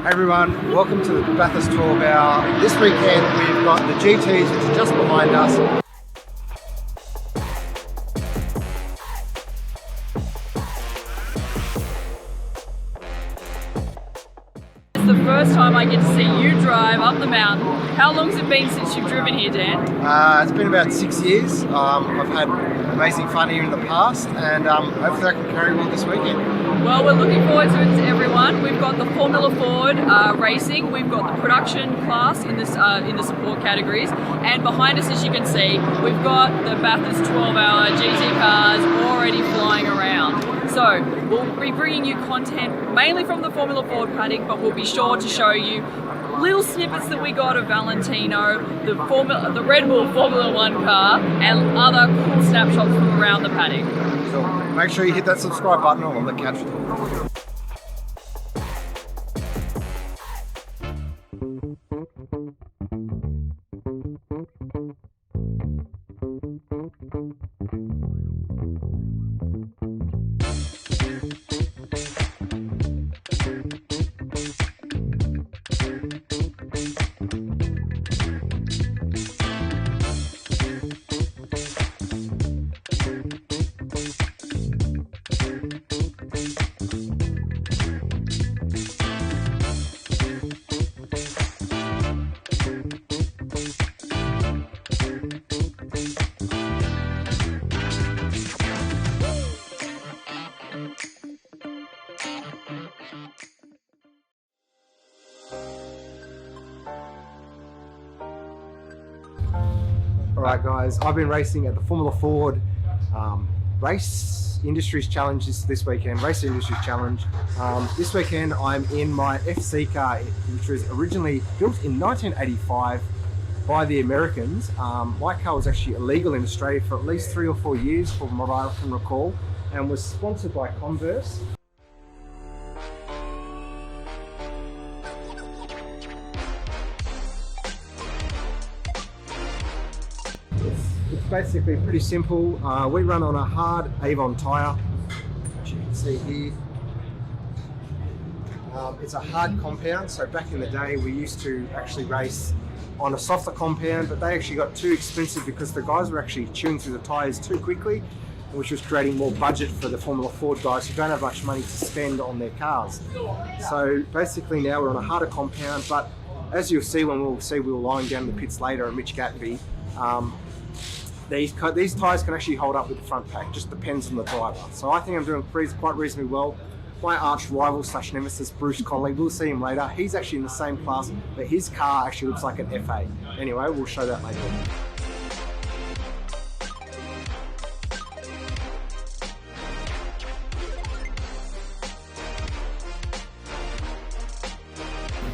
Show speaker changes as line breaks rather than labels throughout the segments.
Hey everyone, welcome to the Bathurst 12Hr. This weekend we've got the GTs, which are just behind us.
It's the first time I get to see you drive up the mountain. How long has it been since you've driven here, Dan?
It's been about 6 years. I've had amazing fun here in the past, and hopefully I can carry on this weekend.
Well, we're looking forward to it, everyone. We've got the Formula Ford racing, we've got the production class in the support categories, and behind us, as you can see, we've got the Bathurst 12Hr GT cars already flying around. So we'll be bringing you content mainly from the Formula Ford paddock, but we'll be sure to show you little snippets that we got of Valentino, the Red Bull Formula 1 car, and other cool snapshots from around the paddock.
So make sure you hit that subscribe button on the couch. Alright guys, I've been racing at the Formula Ford Race Industries Challenge this weekend, Race Industries Challenge. This weekend I'm in my FC car, which was originally built in 1985 by the Americans. My car was actually illegal in Australia for at least 3 or 4 years, from what I can recall, and was sponsored by Converse. It's basically pretty simple. We run on a hard Avon tyre, which you can see here. It's a hard compound, so back in the day we used to actually race on a softer compound, but they actually got too expensive because the guys were actually chewing through the tyres too quickly, which was creating more budget for the Formula Ford guys who don't have much money to spend on their cars. So basically now we're on a harder compound, but as you'll see when we'll line down the pits later, and Mitch Gatenby, these tyres can actually hold up with the front pack, just depends on the driver. So I think I'm doing quite reasonably well. My arch rival / nemesis, Bruce Connelly, we'll see him later. He's actually in the same class, but his car actually looks like an FA. Anyway, we'll show that later.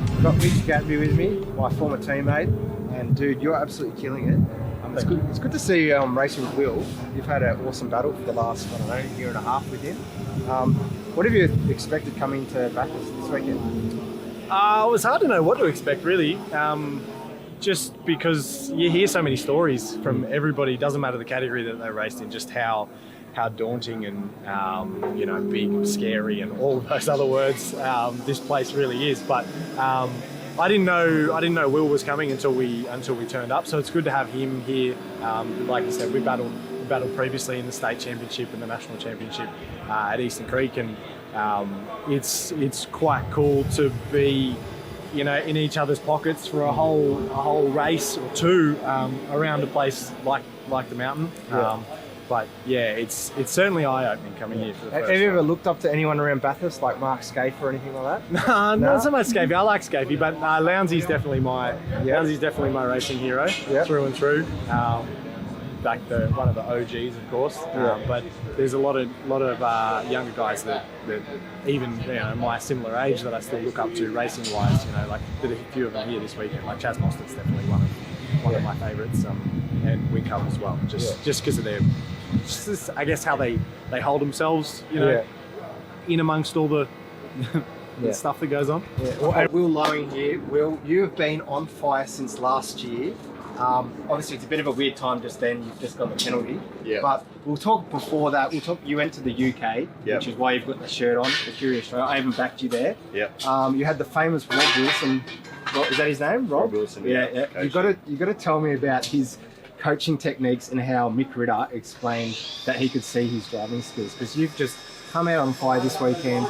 I've got Mitch Gatenby with me, my former teammate, and dude, you're absolutely killing it. It's good to see you racing with Will. You've had an awesome battle for the last, I don't know, year and a half with him. What have you expected coming to Bathurst this weekend?
It was hard to know what to expect, really. Just because you hear so many stories from everybody, doesn't matter the category that they raced in, just how daunting and you know, big, scary, and all of those other words this place really is. But I didn't know Will was coming until we turned up. So it's good to have him here. Like you said, we battled previously in the state championship and the national championship at Eastern Creek, and it's quite cool to be, you know, in each other's pockets for a whole race or two around a place like the mountain.
Yeah.
But yeah, it's certainly eye-opening coming here for the first time.
Have you ever looked up to anyone around Bathurst, like Mark Scaife or anything like that?
No, not so much Scaife. I like Scaife, but Lownsy's definitely my racing hero through and through. One of the OGs, of course. But there's a lot of younger guys that even, you know, my similar age that I still look up to racing wise. You know, like did a few of them here this weekend. Like Chaz Mostert's definitely one of my favourites, and Wincup as well. Just because of their, I guess, how they hold themselves. You know, in amongst all the stuff that goes on.
Well, Will Lowing here. Will, you have been on fire since last year. Obviously, it's a bit of a weird time just then. You've just got the penalty.
Yeah.
But we'll talk before that. You went to the UK, which is why you've got the shirt on, the Curious Show. I even backed you there.
Yep.
You had the famous Rob Wilson. Is that his name? Rob
Wilson.
Yeah. You got to tell me about his coaching techniques and how Mick Ritter explained that he could see his driving skills, because you've just come out on fire this weekend,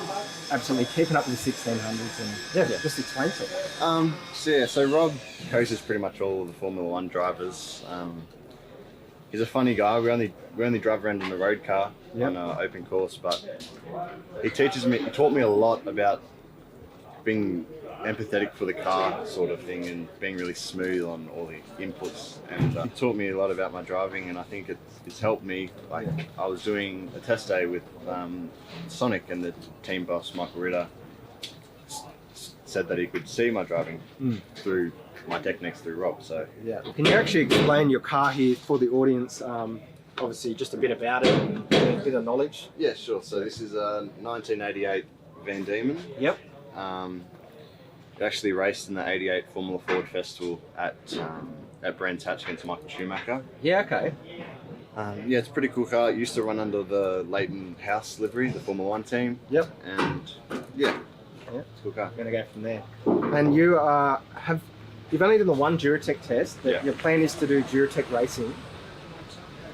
absolutely keeping up with the 1600s, and just explain to it.
So Rob coaches pretty much all of the Formula One drivers. He's a funny guy. We only drive around in the road car on an open course, but he taught me a lot about being empathetic for the car sort of thing, and being really smooth on all the inputs, and he taught me a lot about my driving, and I think it's helped me. Like, I was doing a test day with Sonic, and the team boss Michael Ritter said that he could see my driving through my techniques through Rob. So
Can you actually explain your car here for the audience? Obviously just a bit about it and a bit of knowledge.
Yeah, sure. So this is a 1988 Van Diemen.
Yep.
It actually raced in the '88 Formula Ford Festival at Brands Hatch against Michael Schumacher.
Yeah, okay.
It's a pretty cool car. It used to run under the Leighton House livery, the Formula One team.
Yep.
And it's a cool car.
I'm going to go from there. And you've only done the one Duratec test, but your plan is to do Duratec racing.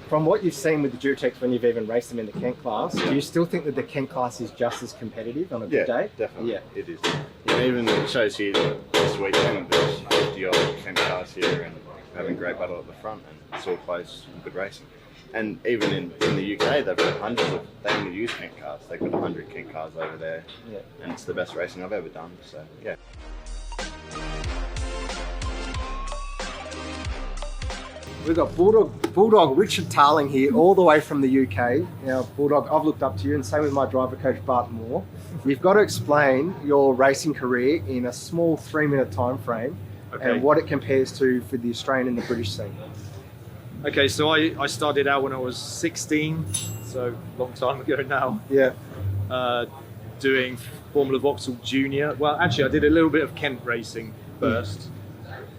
From what you've seen with the Duratecs when you've even raced them in the Kent class, do you still think that the Kent class is just as competitive on a good day?
Definitely.
Yeah,
it is. And even it shows here this weekend, there's 50 odd Kent cars here and having a great battle at the front, and it's all close and good racing. And even in the UK, they've got hundreds of, they only use Kent cars. They've got 100 Kent cars over there, and it's the best racing I've ever done. So yeah.
We've got Bulldog Richard Tarling here, all the way from the UK. Now, Bulldog, I've looked up to you, and same with my driver coach, Bart Moore. You've got to explain your racing career in a small 3-minute time frame, and what it compares to for the Australian and the British scene.
Okay, so I started out when I was 16, so a long time ago now.
Yeah.
Doing Formula Vauxhall Junior. Well, actually, I did a little bit of Kent racing first,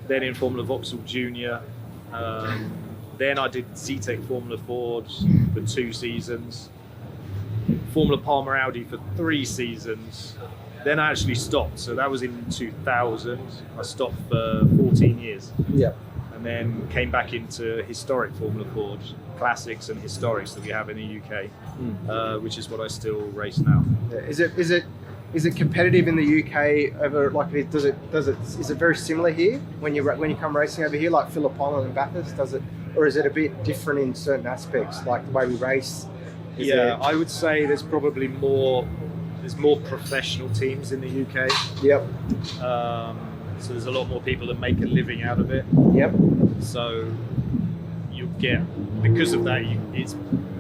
then in Formula Vauxhall Junior. Then I did ZTEC Formula Ford for 2 seasons, Formula Palmer Audi for 3 seasons. Then I actually stopped, so that was in 2000. I stopped for 14 years.
Yeah.
And then came back into historic Formula Ford, classics and historics that we have in the UK, which is what I still race now.
Yeah. Is it competitive in the UK over is it very similar here when you come racing over here, like Phillip Island and Bathurst? Or is it a bit different in certain aspects, like the way we race?
I would say there's probably more professional teams in the UK.
Yep.
So there's a lot more people that make a living out of it.
Yep.
So you get, because of that, it's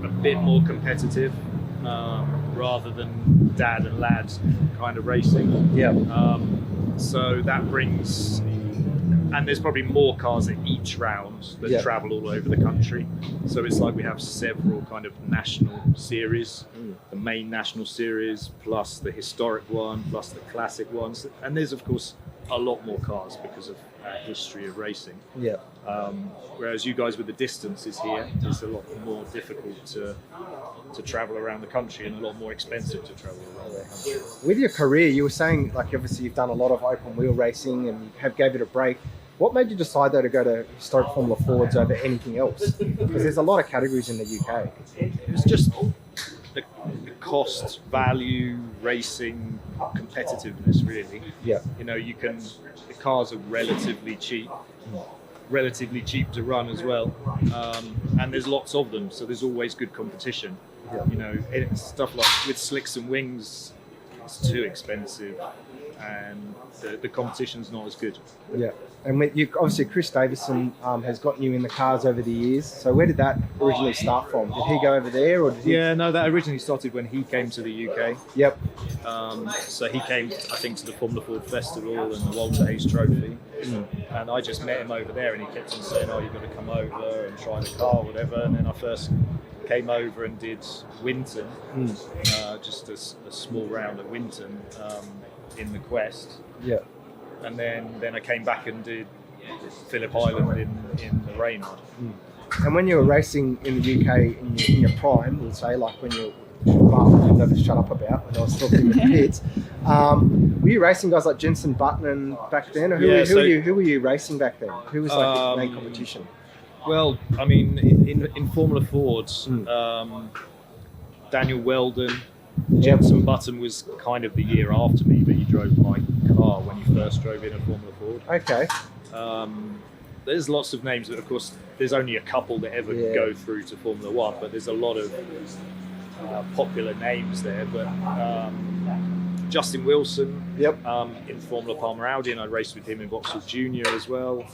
a bit more competitive rather than dad and lad kind of racing.
Yeah.
So that brings, and there's probably more cars at each round that travel all over the country. So it's like we have several kind of national series, the main national series, plus the historic one, plus the classic ones. And there's, of course, a lot more cars because of our history of racing.
Yeah.
Whereas you guys with the distances here, it's a lot more difficult to travel around the country, and a lot more expensive to travel around the country.
With your career, you were saying, like, obviously you've done a lot of open wheel racing and you gave it a break. What made you decide though to go to historic Formula Fords over anything else? Because there's a lot of categories in the UK.
It was just the cost, value, racing, competitiveness, really.
Yeah.
You know, the cars are relatively cheap to run as well, and there's lots of them, so there's always good competition.
Yeah.
You know, it's stuff like with slicks and wings, it's too expensive, and the competition's not as good.
Yeah. And obviously Chris Davison has gotten you in the cars over the years. So where did that originally start from? Did he go over there, or did he?
Yeah, no, that originally started when he came to the UK.
Yep.
So he came, I think, to the Formula Ford Festival and the Walter Hayes Trophy. And I just met him over there, and he kept on saying, "Oh, you've got to come over and try the car, whatever." And then I first came over and did Winton, just a small round at Winton in the Quest.
Yeah.
And then I came back and did Phillip Island in the rain.
And when you were racing in the UK in your prime, we'll say, like when you were never shut up about when I was talking in the pits, were you racing guys like Jenson Button back then? Or who were you racing back then? Who was like the main competition?
Well, I mean, in Formula Fords, Daniel Weldon, Jenson Button was kind of the year after me, but he drove my car when he first drove in a Formula Ford.
Okay.
There's lots of names, but of course, there's only a couple that ever go through to Formula One, but there's a lot of popular names there. But Justin Wilson in Formula Palmer Audi, and I raced with him in Vauxhall Junior as well.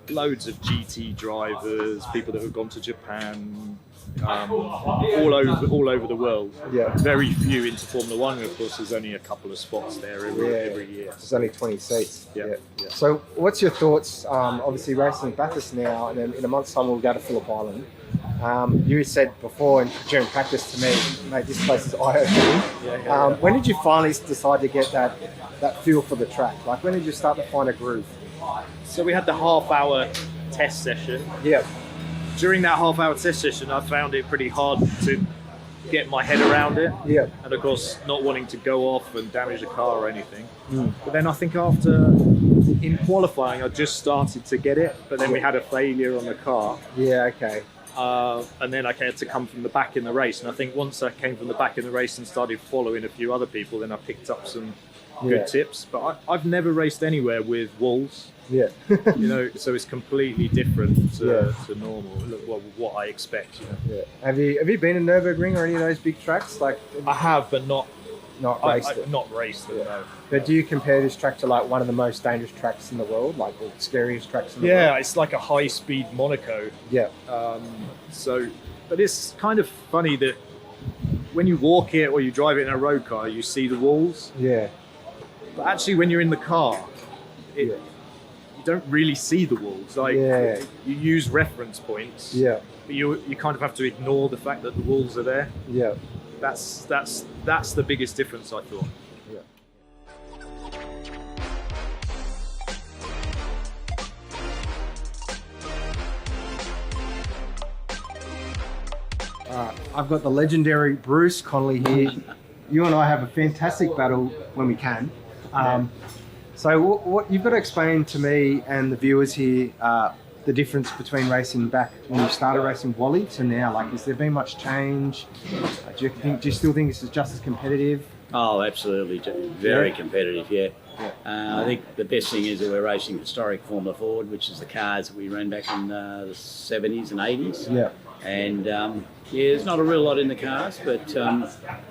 Loads of GT drivers, people that have gone to Japan, all over the world. Yeah. Very few into Formula One, and of course there's only a couple of spots there every year.
There's only 20 seats.
Yeah.
So what's your thoughts, obviously racing Bathurst now, and then in a month's time we'll go to Phillip Island. You said before during practice to me, mate, this place is eye-opening. When did you finally decide to get that feel for the track? Like when did you start to find a groove?
So we had the half-hour test session. Yeah. During that half-hour test session, I found it pretty hard to get my head around it. Yeah. And of course, not wanting to go off and damage the car or anything. But then I think in qualifying, I just started to get it. But then we had a failure on the car.
Yeah. Okay.
And then I had to come from the back in the race. And I think once I came from the back in the race and started following a few other people, then I picked up some good tips. But I've never raced anywhere with walls.
Yeah.
So it's completely different to normal, what I expect.
Yeah. Have you been in Nürburgring or any of those big tracks? Like
I have, but not
raced it.
Not raced it. No.
But do you compare this track to like one of the most dangerous tracks in the world, like the scariest tracks in the world?
Yeah, it's like a high-speed Monaco. Yeah. But it's kind of funny that when you walk it or you drive it in a road car, you see the walls. Yeah. But actually, when you're in the car, you don't really see the walls. Like you use reference points. Yeah. But you kind of have to ignore the fact that the walls are there. Yeah. That's the biggest difference, I thought.
I've got the legendary Bruce Connelly here. You and I have a fantastic battle when we can. So what you've got to explain to me and the viewers here the difference between racing back when you started racing Wally to now. Like, has there been much change? Do you still think this is just as competitive?
Oh, absolutely, very competitive. Yeah. I think the best thing is that we're racing historic Formula Ford, which is the cars that we ran back in the 70s and 80s. Yeah. And there's not a real lot in the cars, but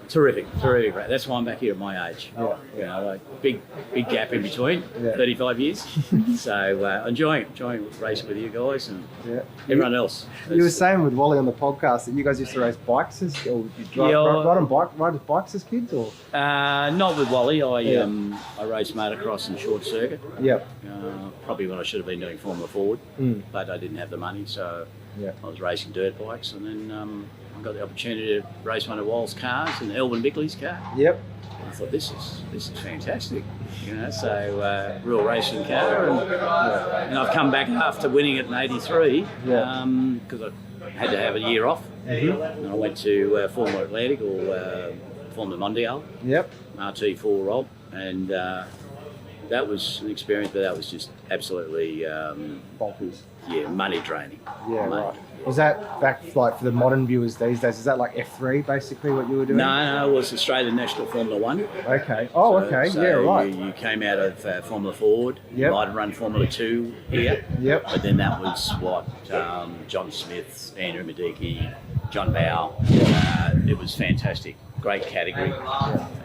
terrific. That's why I'm back here at my age. Yeah. Like big gap in between, 35 years. So enjoying racing with you guys and everyone else.
You were saying with Wally on the podcast that you guys used to race bikes or you ride bikes as kids, or?
Not with Wally. I raced motocross and short circuit. Yeah. Probably when I should have been doing Formula Ford, but I didn't have the money, so. Yeah. I was racing dirt bikes, and then I got the opportunity to race one of Wall's cars, in Elvin Bickley's car. Yep. And I thought this is fantastic, So real racing car, and I've come back after winning it in '83 because I had to have a year off, and I went to Formula Atlantic or Formula Mondial. Yep. RT4 Rob, and that was an experience, but that was just absolutely
bonkers.
Yeah, money draining.
Yeah, right. Was that back like for the modern viewers these days? Is that like F3 basically what you were doing?
No, it was Australian National Formula One.
Okay. Oh, okay.
So
yeah, right.
You came out of Formula Ford. Yep. You might have run Formula 2 here. Yep. But then that was what John Smith, Andrew Medicki, John Bow. It was fantastic. Great category,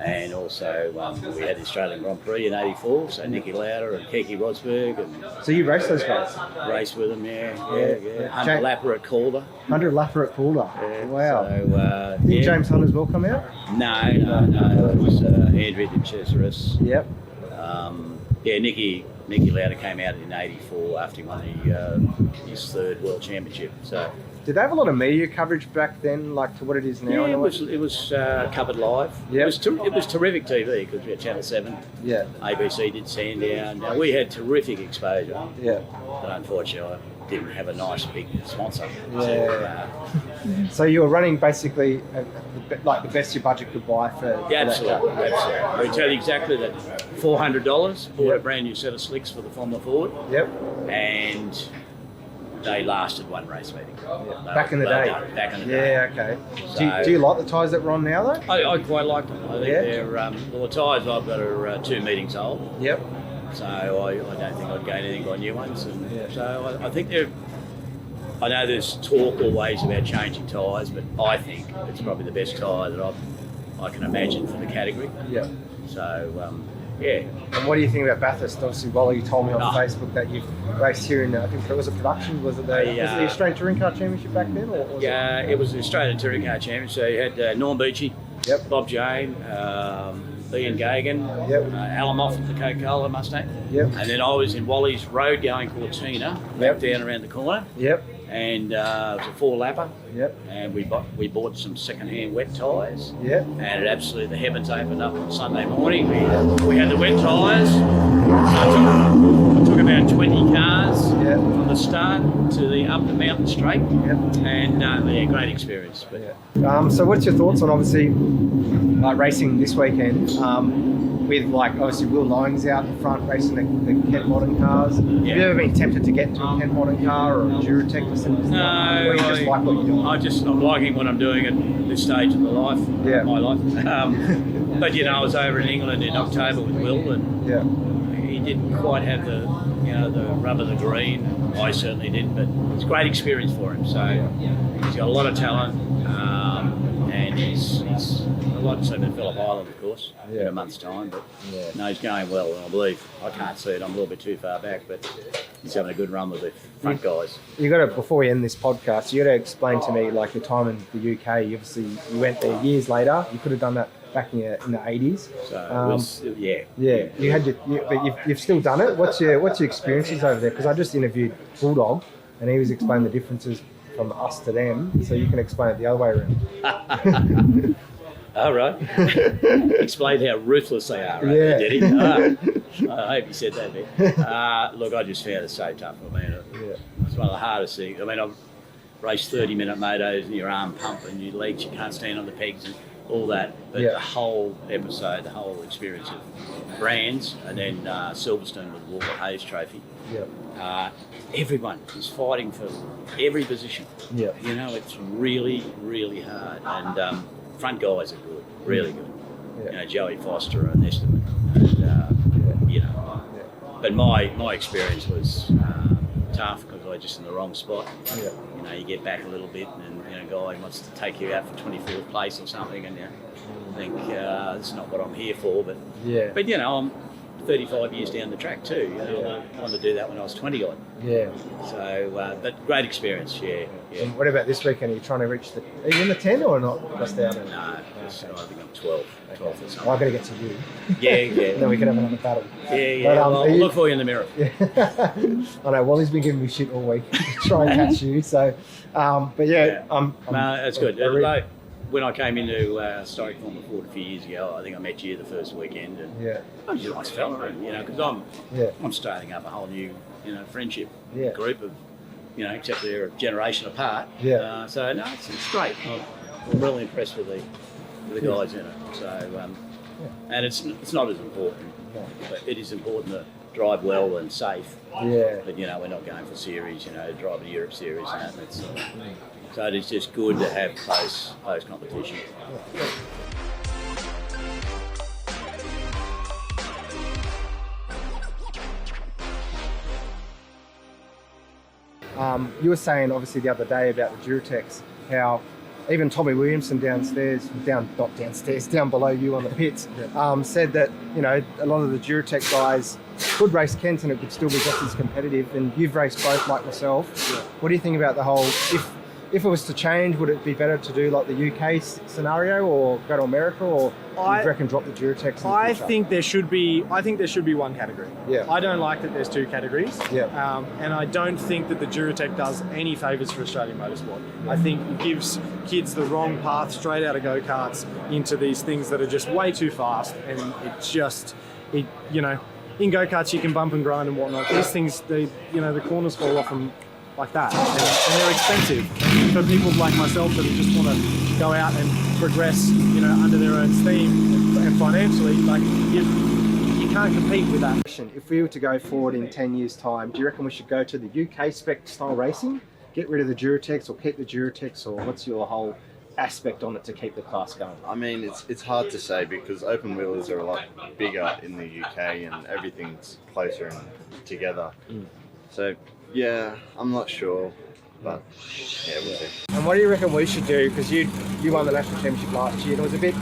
and also we had the Australian Grand Prix in '84. So Nicky Lauder and Keke Rosberg, and
so you raced those guys?
Raced with them, yeah. 100 lapper at Calder.
100 lapper at Calder. Yeah, wow.
So,
did James Hunt as well come out?
No. It was Andrew de Cesaris. Yep. Nicky Lauder came out in '84 after he won his third World Championship. So
Did they have a lot of media coverage back then, like to what it is now?
Yeah, it was covered live.
Yeah.
It was terrific TV because we had Channel 7.
Yeah.
ABC did Sandown. Now, we had terrific exposure.
Yeah.
But unfortunately, I didn't have a nice big sponsor.
Yeah. So you were running basically like the best your budget could buy for
Yeah, absolutely.
that
Absolutely. We tell you exactly that $400, bought a brand new set of slicks for the Formula Ford.
Yep.
And they lasted one race meeting.
Yeah. Back in the day.
Back in the day.
Yeah, okay.
So,
do you like the tyres that we're on now, though?
I quite like them. I think
Yeah.
they're, well, the tyres I've got are 2 meetings old.
Yep.
So I don't think I'd gain anything by new ones. And
Yeah.
so I think they're, I know there's talk always about changing tyres, but I think it's probably the best tyre that I can imagine for the category.
Yep.
So, yeah.
And what do you think about Bathurst? Obviously, Wally, you told me on
Oh.
Facebook that you've raced here in, I think it was a production, was it the Australian Touring Car Championship back then? Or was
Yeah, it was the Australian Touring Car Championship. So you had Norm Beachy,
Yep.
Bob Jane, Ian Gagan,
Yep.
Alan Moffat, the Coca-Cola Mustang.
Yep.
And then I was in Wally's road going Cortina, back down around the corner.
Yep.
And it was a 4-lapper.
Yep.
And we bought some second-hand wet tyres.
Yep.
And it absolutely, the heavens opened up on Sunday morning. We had the wet tyres. It took about 20 cars from the start to up the mountain straight.
Yep.
And yeah, great experience. But
So what's your thoughts on obviously racing this weekend with like obviously Will Lyons out in front racing the Kent Modern cars? Have you ever been tempted to get into a Kent Modern car or a Duratec or something?
No,
Or you just like what you're doing?
I'm liking what I'm doing at this stage of my life. My life. But you know, I was over in England in October with Will, and he didn't quite have the the rub of the green. I certainly didn't, but it's a great experience for him. So he's got a lot of talent, and he's I'd like to see him in Phillip Island, of course, in a month's time. But no, he's going well, and I believe I can't see it. I'm a little bit too far back, but he's having a good run with the front guys.
You got to, before we end this podcast, you got to explain to me like your time in the UK. You went there years later. You could have done that back in the 80s.
So
You had but you've still done it. What's your experiences over there? Because I just interviewed Bulldog, and he was explaining the differences from us to them. So you can explain it the other way around.
All right. Explain how ruthless they are, right? Did he? I hope you said that bit. Look, I just found it so tough. I mean, it's one of the hardest things. I mean, I've raced 30-minute motos and your arm pump and your legs, you can't stand on the pegs and all that. But the whole episode, the whole experience of Brands and then Silverstone with the Walker Hayes Trophy. Everyone is fighting for every position. You know, it's really, really hard. And front guys are good, really good. You know, Joey Foster and Esteban. And, you know, but my experience was tough because I was just in the wrong spot. You know, you get back a little bit and a guy wants to take you out for 24th place or something, and you think this is not what I'm here for. But you know, I'm 35 years down the track too. You know, I wanted to do that when I was 20 odd. So, but great experience.
And what about this weekend? Are you trying to reach are you in the 10 or not? Just out of
No, I think I'm 12. 12 or something.
I've got to get to you.
Then
we can have another battle.
But, I'll look for you in the mirror.
I know Wally's been giving me shit all week to try and catch you. So,
no, that's good. When I came into Historic Formula Ford a few years ago, I think I met you the first weekend, and I was a nice fella, and because I'm starting up a whole new friendship group of except they're a generation apart. So no, it's great. I'm really impressed with the guys in it. So and it's not as important, but it is important to drive well and safe. But we're not going for series. Driving the Europe series and that. So it is just good to have close competition.
You were saying obviously the other day about the Duratecs, how even Tommy Williamson down below you on the pits, said that a lot of the Duratec guys could race Kent and it could still be just as competitive. And you've raced both like myself. What do you think about the whole if it was to change, would it be better to do like the UK scenario or go to America, or do you reckon drop the Duratecs?
I think there should be one category.
Yeah.
I don't like that there's two categories.
Yeah.
And I don't think that the Duratec does any favours for Australian motorsport. I think it gives kids the wrong path straight out of go-karts into these things that are just way too fast, and in go-karts you can bump and grind and whatnot. These things, the corners fall off them like that, and they're expensive for people like myself that just want to go out and progress, under their own steam and financially. Like you can't compete with that.
If we were to go forward in 10 years' time, do you reckon we should go to the UK spec style racing, get rid of the Duratecs, or keep the Duratecs, or what's your whole aspect on it to keep the class going?
I mean, it's hard to say because open wheelers are a lot bigger in the UK and everything's closer and together. So yeah, I'm not sure, but yeah, we'll see.
And what do you reckon we should do? Because you won the national championship last year, and it was a bit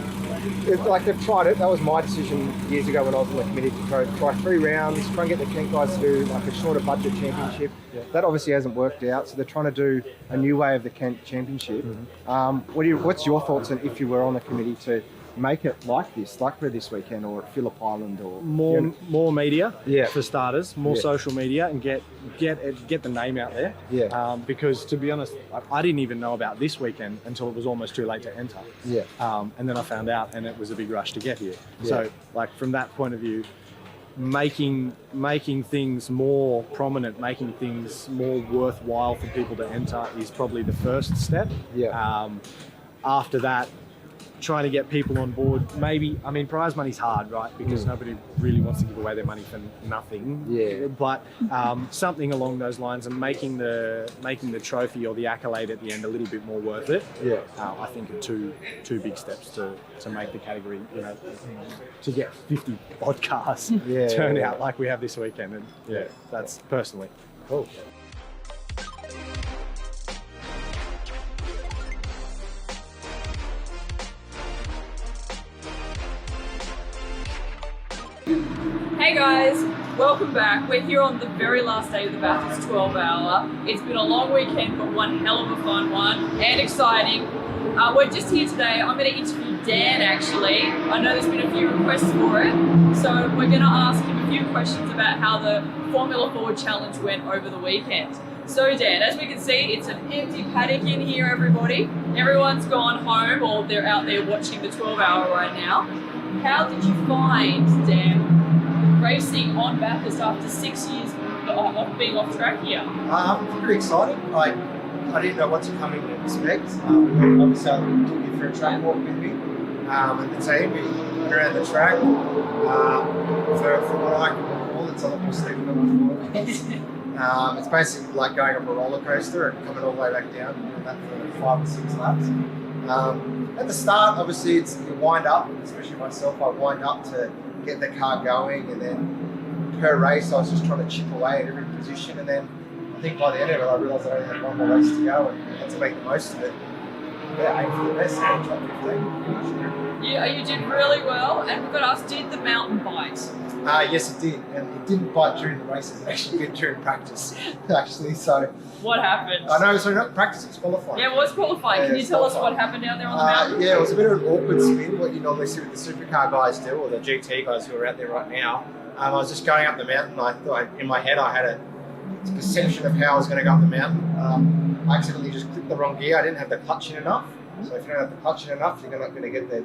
like they've tried it. That was my decision years ago when I was on the committee to try 3 rounds, try and get the Kent guys to do like a shorter budget championship. That obviously hasn't worked out, so they're trying to do a new way of the Kent championship. What's your thoughts on if you were on the committee to make it like this, like for this weekend, or at Phillip Island, or
more media for starters, more social media, and get the name out there. Because to be honest, I didn't even know about this weekend until it was almost too late to enter. And then I found out, and it was a big rush to get here. So like from that point of view, making things more prominent, making things more worthwhile for people to enter is probably the first step. After that, trying to get people on board. Prize money's hard, right? Because nobody really wants to give away their money for nothing. But something along those lines, and making the trophy or the accolade at the end a little bit more worth it. I think are two big steps to make the category, to get 50 odd cars turn out like we have this weekend. And that's personally cool.
Hey guys, welcome back. We're here on the very last day of the Bathurst 12 Hour. It's been a long weekend, but one hell of a fun one and exciting. We're just here today. I'm going to interview Dan actually. I know there's been a few requests for it, so we're going to ask him a few questions about how the Formula Ford Challenge went over the weekend. So Dan, as we can see, it's an empty paddock in here, everybody. Everyone's gone home, or they're out there watching the 12 Hour right now. How did you find, Dan, racing on Bathurst after 6 years of being off track here?
Pretty excited. I didn't know what to come in and expect. Obviously, I took you for a track walk with me and the team. We went around the track. For what I can recall, it's a lot more steep than before. It's basically like going up a roller coaster and coming all the way back down, and that for 5 or 6 laps. At the start, obviously, you wind up, especially myself, I wind up to get the car going, and then per race I was just trying to chip away at every position, and then I think by the end of it I realised I only had one more race to go and I had to make the most of it. Aim for the best, top 15.
Yeah, you did really well, and we've got to ask, did the mountain bite?
Yes, it did, and it didn't bite during the races, it actually did during practice, actually, so...
What happened?
I know, so not practice, it's qualifying.
Yeah, it was qualifying. Can you tell us what happened down there on the mountain?
Yeah, it was a bit of an awkward spin, what you normally see with the supercar guys do, or the GT guys who are out there right now. I was just going up the mountain, I thought, in my head I had a perception of how I was going to go up the mountain. I accidentally just clipped the wrong gear, I didn't have the clutch in enough. So if you don't have the clutch in enough, you're not going to get the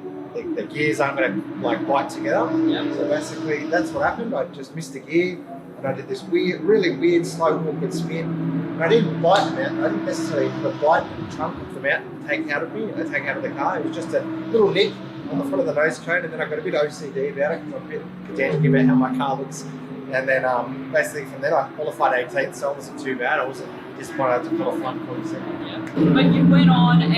gears aren't going to bite together. So basically that's what happened. I just missed the gear and I did this really weird slow awkward spin. And I didn't bite the mountain. I didn't necessarily bite the trunk of the mountain take out of me and take out of the car. It was just a little nick on the front of the nose cone, and then I got a bit OCD about it because I'm a bit pedantic about how my car looks. And then basically from then I qualified 18th, so it wasn't too bad. I wasn't disappointed to qualify 42nd.
But you went on and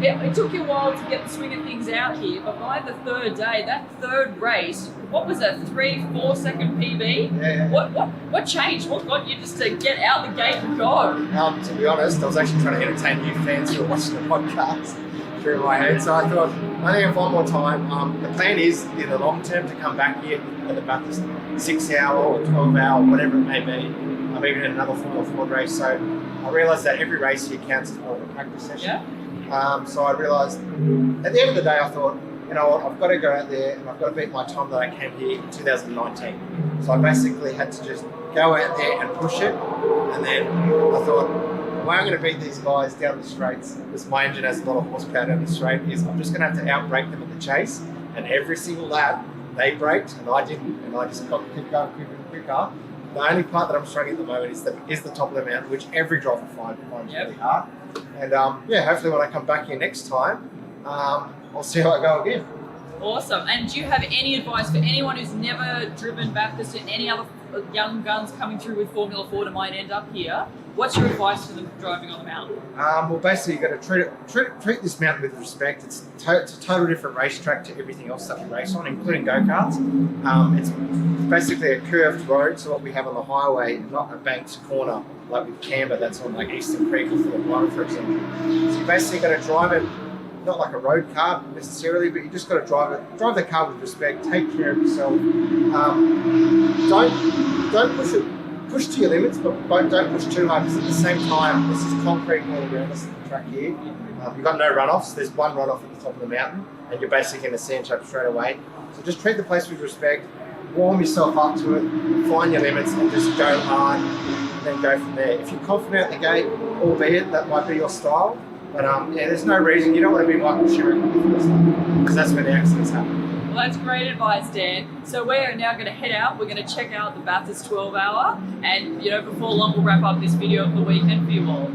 it took you a while to get the swing of things out here, but by the third day, that third race, what was that, 3-4 second PB?
Yeah.
What changed? What got you just to get out the gate and go?
To be honest, I was actually trying to entertain you fans who are watching the podcast through my head, so I thought, I only have one more time. The plan is, in the long term, to come back here at the Bathurst 6 hour or 12 hour, whatever it may be. I'm even in another Formula Ford race, so I realised that every race here counts as more of a practice session.
Yeah.
So I realised at the end of the day, I thought, you know what, I've got to go out there and I've got to beat my time that I came here in 2019. So I basically had to just go out there and push it. And then I thought, the way I'm going to beat these guys down the straights, because my engine has a lot of horsepower down the straight, is I'm just going to have to out-brake them at the chase. And every single lap, they braked and I didn't. And I just got to keep going quicker and quicker. The only part that I'm struggling at the moment is the top of the mountain, which every driver finds really hard. And yeah, hopefully when I come back here next time, I'll see how I go again.
Awesome. And do you have any advice for anyone who's never driven Bathurst and any other young guns coming through with Formula Ford and might end up here? What's your advice for them driving on the mountain? Well,
basically you've got to treat this mountain with respect. It's a total different racetrack to everything else that we race on, including go-karts. It's basically a curved road, so what we have on the highway, not a banked corner like with Canberra that's on like Eastern Creek or Phillip Island, for example. So you basically got to drive it, not like a road car necessarily, but you just got to drive the car with respect, take care of yourself. Don't push to your limits, but don't push too hard, because at the same time, this is concrete all around us at the track here. You've got no runoffs. There's one runoff at the top of the mountain, and you're basically in a sand trap straight away. So just treat the place with respect, warm yourself up to it, find your limits, and just go hard, and then go from there. If you're confident at the gate, albeit that might be your style, but yeah, there's no reason. You don't want to be Michael Schumacher, because that's when the accidents happen.
Well, that's great advice, Dan. So we're now going to head out. We're going to check out the Bathurst 12Hr, and before long we'll wrap up this video of the weekend for you all.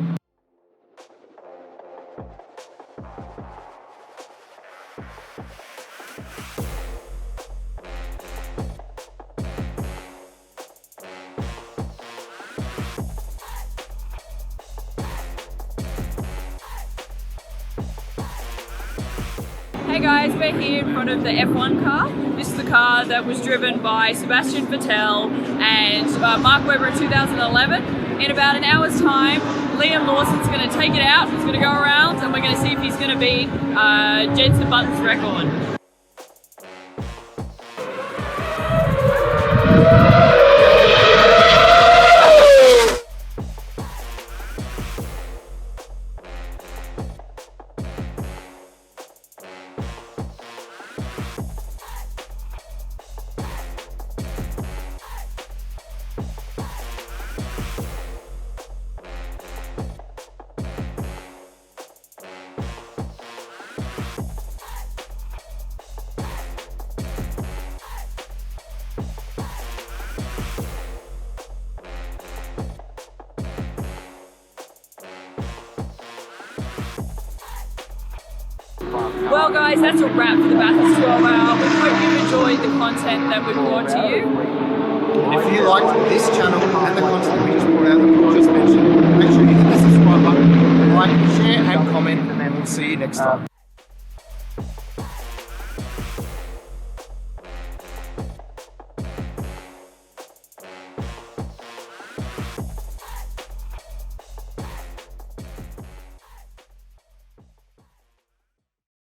Hey guys, we're here in front of the F1 car. This is the car that was driven by Sebastian Vettel and Mark Webber in 2011. In about an hour's time, Liam Lawson's going to take it out, he's going to go around, and we're going to see if he's going to beat Jenson Button's record. Well guys, that's a wrap for the Bathurst 12Hr. We hope you've enjoyed the content that we've brought to you.
And if you liked this channel and the content we just brought out that we just mentioned, make sure you hit the subscribe button, like, share and comment, and then we'll see you next time.